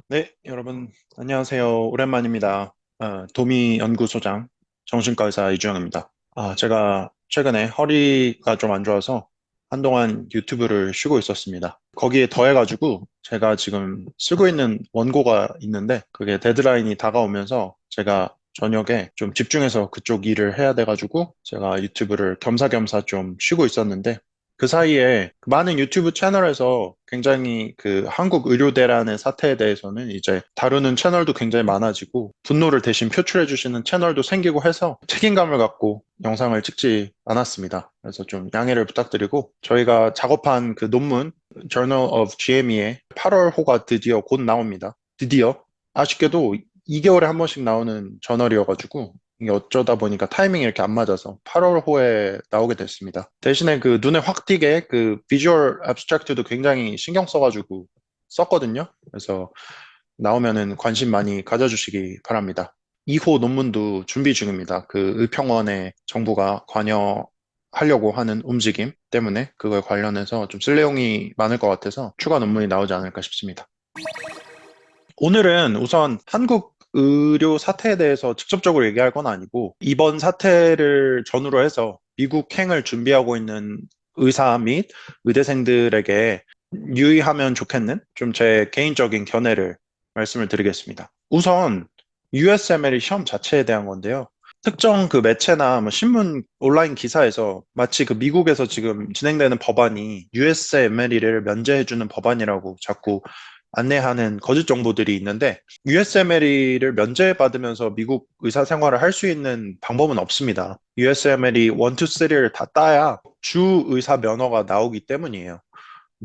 네, 여러분, 안녕하세요. 오랜만입니다. 도미 연구소장 정신과 의사 이주영입니다. 제가 최근에 허리가 좀 안 좋아서 한동안 유튜브를 쉬고 있었습니다. 거기에 더해가지고 제가 지금 쓰고 있는 원고가 있는데 그게 데드라인이 다가오면서 제가 저녁에 좀 집중해서 그쪽 일을 해야 돼가지고 제가 유튜브를 겸사겸사 좀 쉬고 있었는데 그 사이에 많은 유튜브 채널에서 굉장히 그 한국 의료대란의 사태에 대해서는 이제 다루는 채널도 굉장히 많아지고 분노를 대신 표출해 주시는 채널도 생기고 해서 책임감을 갖고 영상을 찍지 않았습니다. 그래서 좀 양해를 부탁드리고 저희가 작업한 그 논문 Journal of GME의 8월호가 드디어 곧 나옵니다. 드디어 아쉽게도 2개월에 한 번씩 나오는 저널이어가지고 이게 어쩌다 보니까 타이밍이 이렇게 안 맞아서 8월 호에 나오게 됐습니다. 대신에 그 눈에 확 띄게 그 비주얼 애브스트랙트도 굉장히 신경 써가지고 썼거든요. 그래서 나오면은 관심 많이 가져주시기 바랍니다. 2호 논문도 준비 중입니다. 그 의평원의 정부가 관여하려고 하는 움직임 때문에 그거에 관련해서 좀 쓸 내용이 많을 것 같아서 추가 논문이 나오지 않을까 싶습니다. 오늘은 우선 한국 의료 사태에 대해서 직접적으로 얘기할 건 아니고 이번 사태를 전후로 해서 미국행을 준비하고 있는 의사 및 의대생들에게 유의하면 좋겠는 좀 제 개인적인 견해를 말씀을 드리겠습니다. 우선 USMLE 시험 자체에 대한 건데요. 특정 그 매체나 뭐 신문 온라인 기사에서 마치 그 미국에서 지금 진행되는 법안이 USMLE를 면제해주는 법안이라고 자꾸 안내하는 거짓 정보들이 있는데 USMLE를 면제받으면서 미국 의사 생활을 할 수 있는 방법은 없습니다. USMLE 1, 2, 3를 다 따야 주 의사 면허가 나오기 때문이에요.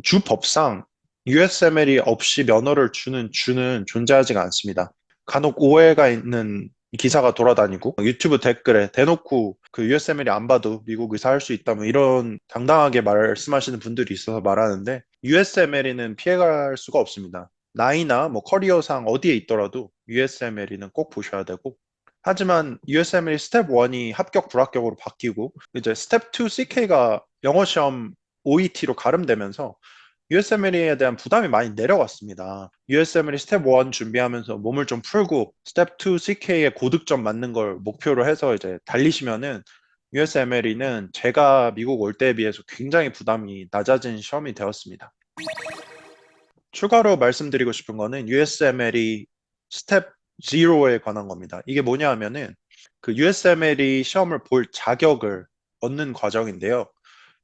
주 법상 USMLE 없이 면허를 주는 주는 존재하지가 않습니다. 간혹 오해가 있는 기사가 돌아다니고 유튜브 댓글에 대놓고 그 USMLE 안 봐도 미국 의사 할 수 있다 뭐 이런 당당하게 말씀하시는 분들이 있어서 말하는데 USMLE는 피해갈 수가 없습니다. 나이나 뭐 커리어상 어디에 있더라도 USMLE는 꼭 보셔야 되고 하지만 USMLE 스텝 1이 합격 불합격으로 바뀌고 이제 스텝 2 CK가 영어 시험 OET로 가름되면서 USMLE에 대한 부담이 많이 내려갔습니다. USMLE 스텝 1 준비하면서 몸을 좀 풀고 스텝 2 CK에 고득점 맞는 걸 목표로 해서 이제 달리시면은 USMLE는 제가 미국 올 때에 비해서 굉장히 부담이 낮아진 시험이 되었습니다. 추가로 말씀드리고 싶은 거는 USMLE 스텝 0에 관한 겁니다. 이게 뭐냐 하면은 그 USMLE 시험을 볼 자격을 얻는 과정인데요.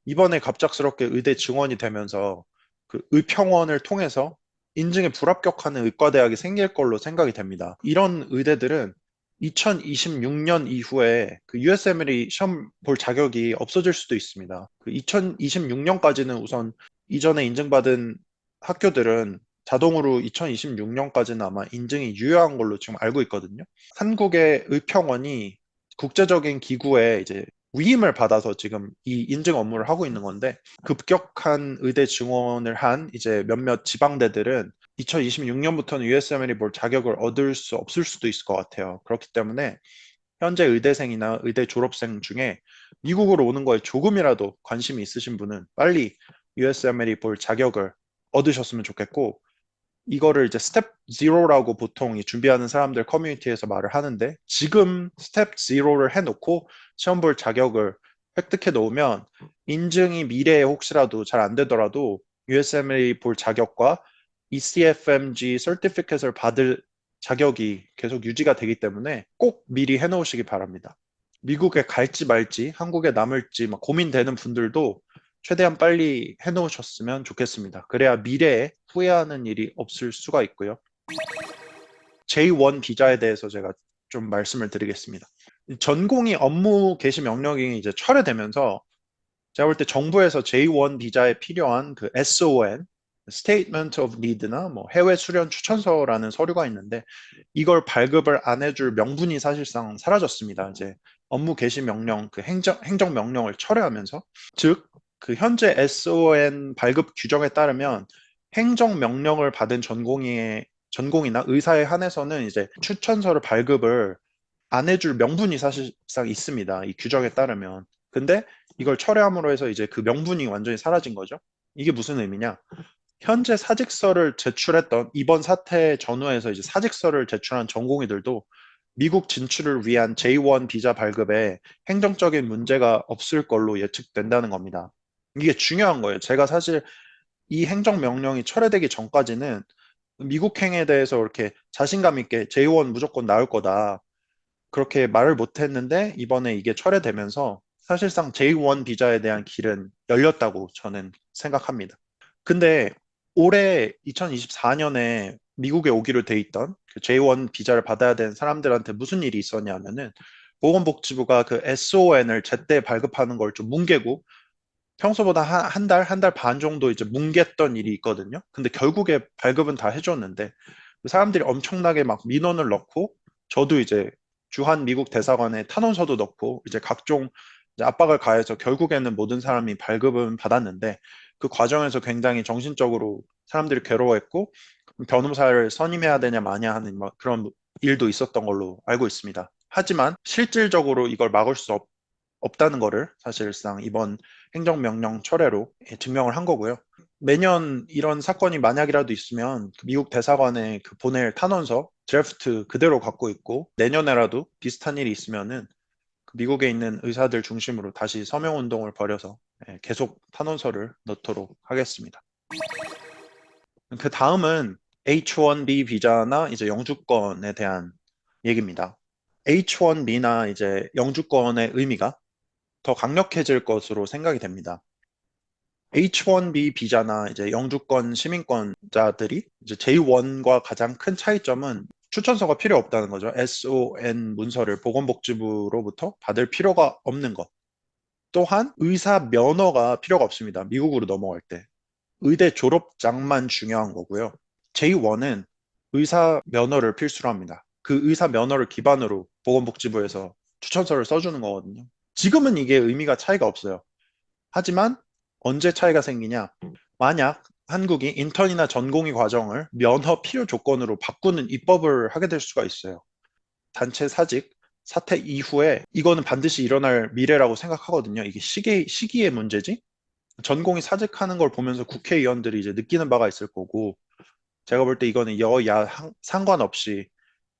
이번에 갑작스럽게 의대 증원이 되면서 그 의평원을 통해서 인증에 불합격하는 의과대학이 생길 걸로 생각이 됩니다. 이런 의대들은 2026년 이후에 그 USMLE 시험 볼 자격이 없어질 수도 있습니다. 그 2026년까지는 우선 이전에 인증받은 학교들은 자동으로 2026년까지는 아마 인증이 유효한 걸로 지금 알고 있거든요. 한국의 의평원이 국제적인 기구에 이제 위임을 받아서 지금 이 인증 업무를 하고 있는 건데 급격한 의대 증원을 한 이제 몇몇 지방대들은 2026년부터는 USMLE 볼 자격을 얻을 수 없을 수도 있을 것 같아요. 그렇기 때문에 현재 의대생이나 의대 졸업생 중에 미국으로 오는 거에 조금이라도 관심이 있으신 분은 빨리 USMLE 볼 자격을 얻으셨으면 좋겠고 이거를 이제 스텝 0라고 보통 이 준비하는 사람들 커뮤니티에서 말을 하는데 지금 스텝 0를 해놓고 시험 볼 자격을 획득해 놓으면 인증이 미래에 혹시라도 잘 안 되더라도 USMLE 볼 자격과 ECFMG 서티피켓을 받을 자격이 계속 유지가 되기 때문에 꼭 미리 해놓으시기 바랍니다. 미국에 갈지 말지, 한국에 남을지 막 고민되는 분들도 최대한 빨리 해놓으셨으면 좋겠습니다. 그래야 미래에 후회하는 일이 없을 수가 있고요. J1 비자에 대해서 제가 좀 말씀을 드리겠습니다. 전공이 업무 개시 명령이 이제 철회되면서 제가 볼 때 정부에서 J1 비자에 필요한 그 SON, Statement of Need나 뭐 해외 수련 추천서라는 서류가 있는데 이걸 발급을 안 해줄 명분이 사실상 사라졌습니다. 이제 업무 개시 명령, 그 행정 명령을 철회하면서 즉 그 현재 SON 발급 규정에 따르면 행정 명령을 받은 전공이나 의사에 한해서는 이제 추천서를 발급을 안 해줄 명분이 사실상 있습니다. 이 규정에 따르면. 근데 이걸 철회함으로 해서 이제 그 명분이 완전히 사라진 거죠. 이게 무슨 의미냐? 현재 사직서를 제출했던 이번 사태 전후에서 이제 사직서를 제출한 전공의들도 미국 진출을 위한 J1 비자 발급에 행정적인 문제가 없을 걸로 예측된다는 겁니다. 이게 중요한 거예요. 제가 사실 이 행정명령이 철회되기 전까지는 미국행에 대해서 이렇게 자신감 있게 J1 무조건 나올 거다. 그렇게 말을 못 했는데 이번에 이게 철회되면서 사실상 J1 비자에 대한 길은 열렸다고 저는 생각합니다. 근데 올해 2024년에 미국에 오기로 돼 있던 그 J1 비자를 받아야 되는 사람들한테 무슨 일이 있었냐면은 보건복지부가 그 SON을 제때 발급하는 걸 좀 뭉개고 평소보다 한 달 반 정도 이제 뭉갰던 일이 있거든요. 근데 결국에 발급은 다 해줬는데 그 사람들이 엄청나게 막 민원을 넣고 저도 이제 주한 미국 대사관에 탄원서도 넣고 이제 각종 이제 압박을 가해서 결국에는 모든 사람이 발급은 받았는데 그 과정에서 굉장히 정신적으로 사람들이 괴로워했고 변호사를 선임해야 되냐 마냐 하는 막 그런 일도 있었던 걸로 알고 있습니다. 하지만 실질적으로 이걸 막을 수 없다는 거를 사실상 이번 행정명령 철회로 증명을 한 거고요. 매년 이런 사건이 만약이라도 있으면 그 미국 대사관에 그 보낼 탄원서, 드래프트 그대로 갖고 있고 내년에라도 비슷한 일이 있으면은 그 미국에 있는 의사들 중심으로 다시 서명 운동을 벌여서 계속 탄원서를 넣도록 하겠습니다. 그 다음은 H1B 비자나 이제 영주권에 대한 얘기입니다. H1B나 이제 영주권의 의미가 더 강력해질 것으로 생각이 됩니다. H1B 비자나 이제 영주권 시민권자들이 이제 J1과 가장 큰 차이점은 추천서가 필요 없다는 거죠. SON 문서를 보건복지부로부터 받을 필요가 없는 것. 또한 의사 면허가 필요가 없습니다. 미국으로 넘어갈 때. 의대 졸업장만 중요한 거고요. J1은 의사 면허를 필수로 합니다. 그 의사 면허를 기반으로 보건복지부에서 추천서를 써주는 거거든요. 지금은 이게 의미가 차이가 없어요. 하지만 언제 차이가 생기냐? 만약 한국이 인턴이나 전공의 과정을 면허 필요 조건으로 바꾸는 입법을 하게 될 수가 있어요. 단체 사직, 사태 이후에 이거는 반드시 일어날 미래라고 생각하거든요. 이게 시기의 문제지? 전공이 사직하는 걸 보면서 국회의원들이 이제 느끼는 바가 있을 거고, 제가 볼 때 이거는 여야 상관없이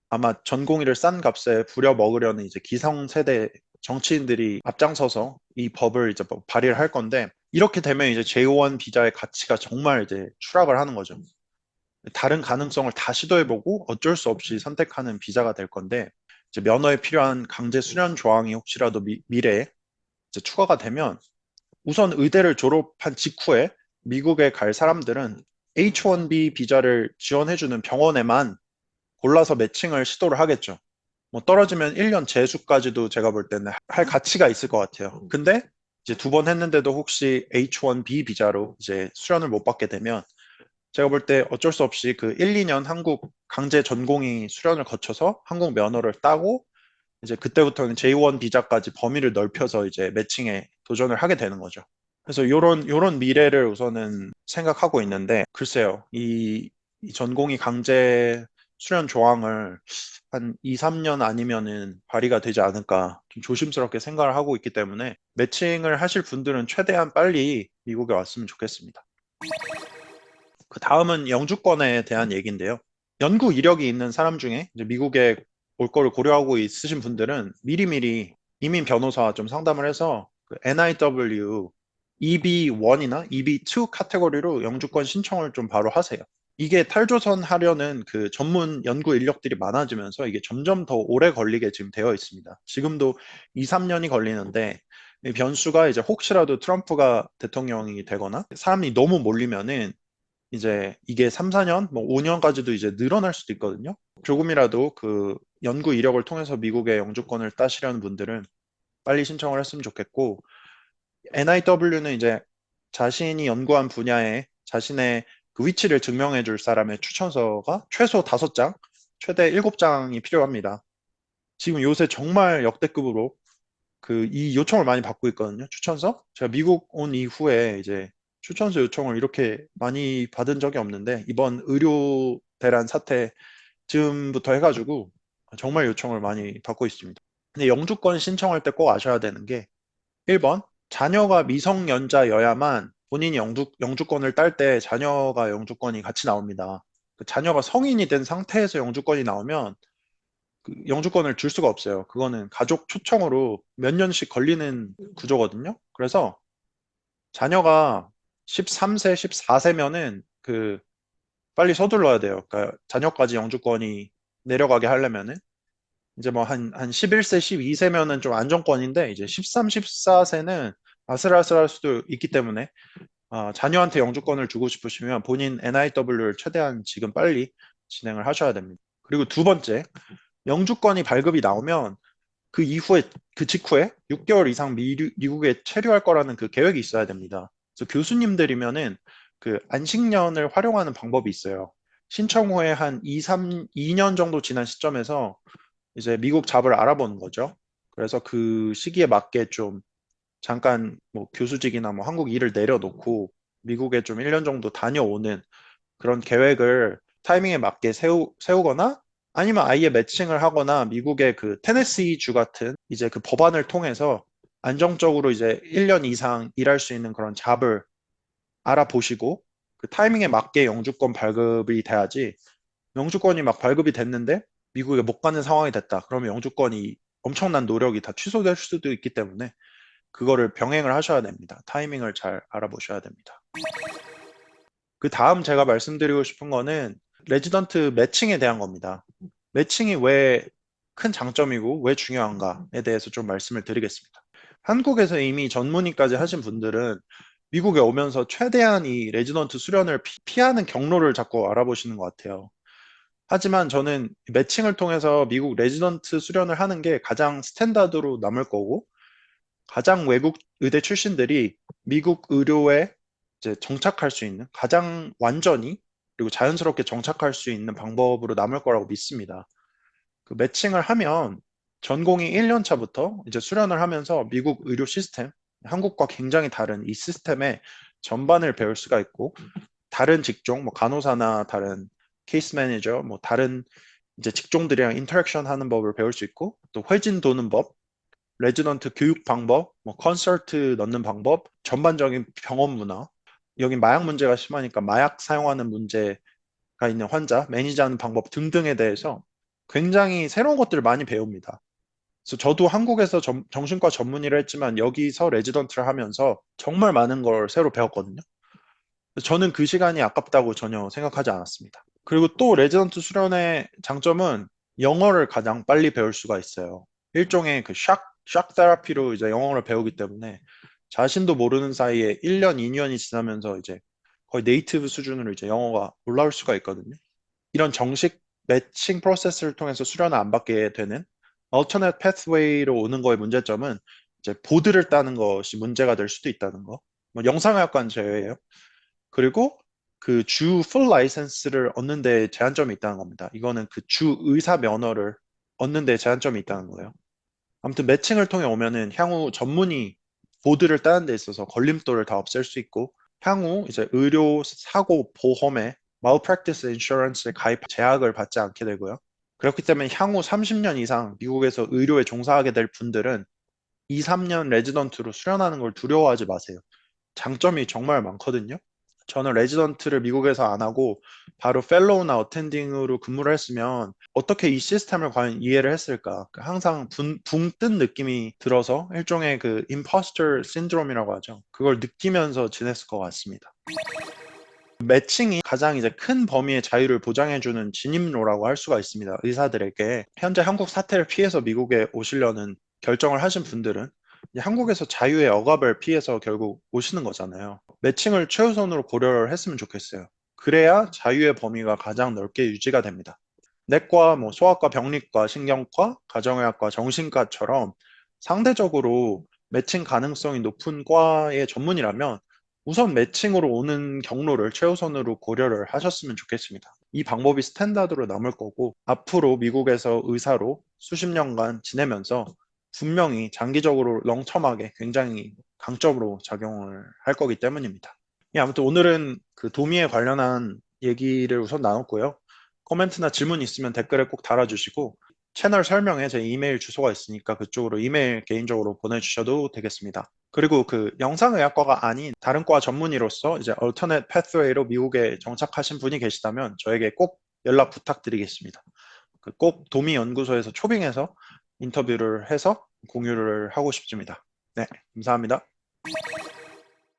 아마 전공의를 싼 값에 부려먹으려는 이제 기성세대 정치인들이 앞장서서 이 법을 이제 뭐 발의를 할 건데 이렇게 되면 이제 J1 비자의 가치가 정말 이제 추락을 하는 거죠. 다른 가능성을 다 시도해보고 어쩔 수 없이 선택하는 비자가 될 건데 이제 면허에 필요한 강제 수련 조항이 혹시라도 미래에 이제 추가가 되면 우선 의대를 졸업한 직후에 미국에 갈 사람들은 H1B 비자를 지원해주는 병원에만 골라서 매칭을 시도를 하겠죠. 뭐 떨어지면 1년 재수까지도 제가 볼 때는 할 가치가 있을 것 같아요. 근데 이제 두 번 했는데도 혹시 H1B 비자로 이제 수련을 못 받게 되면 제가 볼 때 어쩔 수 없이 그 1, 2년 한국 강제 전공의 수련을 거쳐서 한국 면허를 따고 이제 그때부터는 J1 비자까지 범위를 넓혀서 이제 매칭에 도전을 하게 되는 거죠. 그래서 요런 미래를 우선은 생각하고 있는데 글쎄요. 이 전공의 강제 수련 조항을 한 2, 3년 아니면은 발의가 되지 않을까 좀 조심스럽게 생각을 하고 있기 때문에 매칭을 하실 분들은 최대한 빨리 미국에 왔으면 좋겠습니다. 그 다음은 영주권에 대한 얘기인데요. 연구 이력이 있는 사람 중에 이제 미국에 올 거를 고려하고 있으신 분들은 미리미리 이민 변호사와 좀 상담을 해서 그 NIW EB1이나 EB2 카테고리로 영주권 신청을 좀 바로 하세요. 이게 탈조선 하려는 그 전문 연구 인력들이 많아지면서 이게 점점 더 오래 걸리게 지금 되어 있습니다. 지금도 2, 3년이 걸리는데 이 변수가 이제 혹시라도 트럼프가 대통령이 되거나 사람이 너무 몰리면은 이제 이게 3, 4년, 뭐 5년까지도 이제 늘어날 수도 있거든요. 조금이라도 그 연구 이력을 통해서 미국의 영주권을 따시려는 분들은 빨리 신청을 했으면 좋겠고 NIW는 이제 자신이 연구한 분야에 자신의 그 위치를 증명해 줄 사람의 추천서가 최소 5장, 최대 7장이 필요합니다. 지금 요새 정말 역대급으로 그 이 요청을 많이 받고 있거든요. 추천서. 제가 미국 온 이후에 이제 추천서 요청을 이렇게 많이 받은 적이 없는데 이번 의료 대란 사태 즈음부터 해가지고 정말 요청을 많이 받고 있습니다. 근데 영주권 신청할 때 꼭 아셔야 되는 게 1번 자녀가 미성년자여야만 본인이 영주권을 딸 때 자녀가 영주권이 같이 나옵니다. 그 자녀가 성인이 된 상태에서 영주권이 나오면 그 영주권을 줄 수가 없어요. 그거는 가족 초청으로 몇 년씩 걸리는 구조거든요. 그래서 자녀가 13세, 14세면은 그 빨리 서둘러야 돼요. 그러니까 자녀까지 영주권이 내려가게 하려면은 이제 뭐 한 11세, 12세면은 좀 안정권인데 이제 13, 14세는 아슬아슬할 수도 있기 때문에 자녀한테 영주권을 주고 싶으시면 본인 NIW를 최대한 지금 빨리 진행을 하셔야 됩니다. 그리고 두 번째, 영주권이 발급이 나오면 그 이후에, 그 직후에 6개월 이상 미국에 체류할 거라는 그 계획이 있어야 됩니다. 그래서 교수님들이면은 그 안식년을 활용하는 방법이 있어요. 신청 후에 한 2년 정도 지난 시점에서 이제 미국 잡을 알아보는 거죠. 그래서 그 시기에 맞게 좀 잠깐 뭐 교수직이나 뭐 한국 일을 내려놓고 미국에 좀 1년 정도 다녀오는 그런 계획을 타이밍에 맞게 세우거나 아니면 아예 매칭을 하거나 미국의 그 테네시 주 같은 이제 그 법안을 통해서 안정적으로 이제 1년 이상 일할 수 있는 그런 잡을 알아보시고 그 타이밍에 맞게 영주권 발급이 돼야지 영주권이 막 발급이 됐는데 미국에 못 가는 상황이 됐다. 그러면 영주권이 엄청난 노력이 다 취소될 수도 있기 때문에 그거를 병행을 하셔야 됩니다. 타이밍을 잘 알아보셔야 됩니다. 그 다음 제가 말씀드리고 싶은 거는 레지던트 매칭에 대한 겁니다. 매칭이 왜 큰 장점이고 왜 중요한가에 대해서 좀 말씀을 드리겠습니다. 한국에서 이미 전문의까지 하신 분들은 미국에 오면서 최대한 이 레지던트 수련을 피하는 경로를 자꾸 알아보시는 것 같아요. 하지만 저는 매칭을 통해서 미국 레지던트 수련을 하는 게 가장 스탠다드로 남을 거고 가장 외국 의대 출신들이 미국 의료에 이제 정착할 수 있는 가장 완전히 그리고 자연스럽게 정착할 수 있는 방법으로 남을 거라고 믿습니다. 그 매칭을 하면 전공이 1년 차부터 이제 수련을 하면서 미국 의료 시스템, 한국과 굉장히 다른 이 시스템의 전반을 배울 수가 있고 다른 직종, 뭐 간호사나 다른 케이스 매니저, 뭐 다른 이제 직종들이랑 인터랙션 하는 법을 배울 수 있고 또 회진 도는 법, 레지던트 교육 방법, 뭐 컨설트 넣는 방법, 전반적인 병원 문화. 여기 마약 문제가 심하니까 마약 사용하는 문제가 있는 환자, 매니지하는 방법 등등에 대해서 굉장히 새로운 것들을 많이 배웁니다. 그래서 저도 한국에서 정신과 전문의를 했지만 여기서 레지던트를 하면서 정말 많은 걸 새로 배웠거든요. 저는 그 시간이 아깝다고 전혀 생각하지 않았습니다. 그리고 또 레지던트 수련의 장점은 영어를 가장 빨리 배울 수가 있어요. 일종의 그 샥 테라피로 이제 영어를 배우기 때문에 자신도 모르는 사이에 1년, 2년이 지나면서 이제 거의 네이티브 수준으로 이제 영어가 올라올 수가 있거든요. 이런 정식 매칭 프로세스를 통해서 수련을 안 받게 되는 alternate pathway로 오는 거의 문제점은 이제 보드를 따는 것이 문제가 될 수도 있다는 거. 뭐 영상의학과는 제외예요. 그리고 그 주 풀 라이센스를 얻는 데 제한점이 있다는 겁니다. 이거는 그 주 의사 면허를 얻는 데 제한점이 있다는 거예요. 아무튼 매칭을 통해 오면은 향후 전문의 보드를 따는 데 있어서 걸림돌을 다 없앨 수 있고 향후 이제 의료 사고 보험에 malpractice insurance에 가입 제약을 받지 않게 되고요. 그렇기 때문에 향후 30년 이상 미국에서 의료에 종사하게 될 분들은 2, 3년 레지던트로 수련하는 걸 두려워하지 마세요. 장점이 정말 많거든요. 저는 레지던트를 미국에서 안 하고 바로 펠로우나 어텐딩으로 근무를 했으면 어떻게 이 시스템을 과연 이해를 했을까? 항상 붕 뜬 느낌이 들어서 일종의 그 임포스터 신드롬이라고 하죠. 그걸 느끼면서 지냈을 것 같습니다. 매칭이 가장 이제 큰 범위의 자유를 보장해주는 진입로라고 할 수가 있습니다. 의사들에게 현재 한국 사태를 피해서 미국에 오시려는 결정을 하신 분들은 이제 한국에서 자유의 억압을 피해서 결국 오시는 거잖아요. 매칭을 최우선으로 고려를 했으면 좋겠어요. 그래야 자유의 범위가 가장 넓게 유지가 됩니다. 내과, 뭐 소아과, 병리과, 신경과, 가정의학과, 정신과처럼 상대적으로 매칭 가능성이 높은 과의 전문이라면 우선 매칭으로 오는 경로를 최우선으로 고려를 하셨으면 좋겠습니다. 이 방법이 스탠다드로 남을 거고 앞으로 미국에서 의사로 수십 년간 지내면서 분명히 장기적으로 렁텀하게 굉장히 강점으로 작용을 할 거기 때문입니다. 예, 아무튼 오늘은 그 도미에 관련한 얘기를 우선 나눴고요. 코멘트나 질문 있으면 댓글에 꼭 달아주시고 채널 설명에 제 이메일 주소가 있으니까 그쪽으로 이메일 개인적으로 보내주셔도 되겠습니다. 그리고 그 영상의학과가 아닌 다른 과 전문의로서 이제 alternate pathway로 미국에 정착하신 분이 계시다면 저에게 꼭 연락 부탁드리겠습니다. 꼭 도미 연구소에서 초빙해서 인터뷰를 해서 공유를 하고 싶습니다. 네, 감사합니다.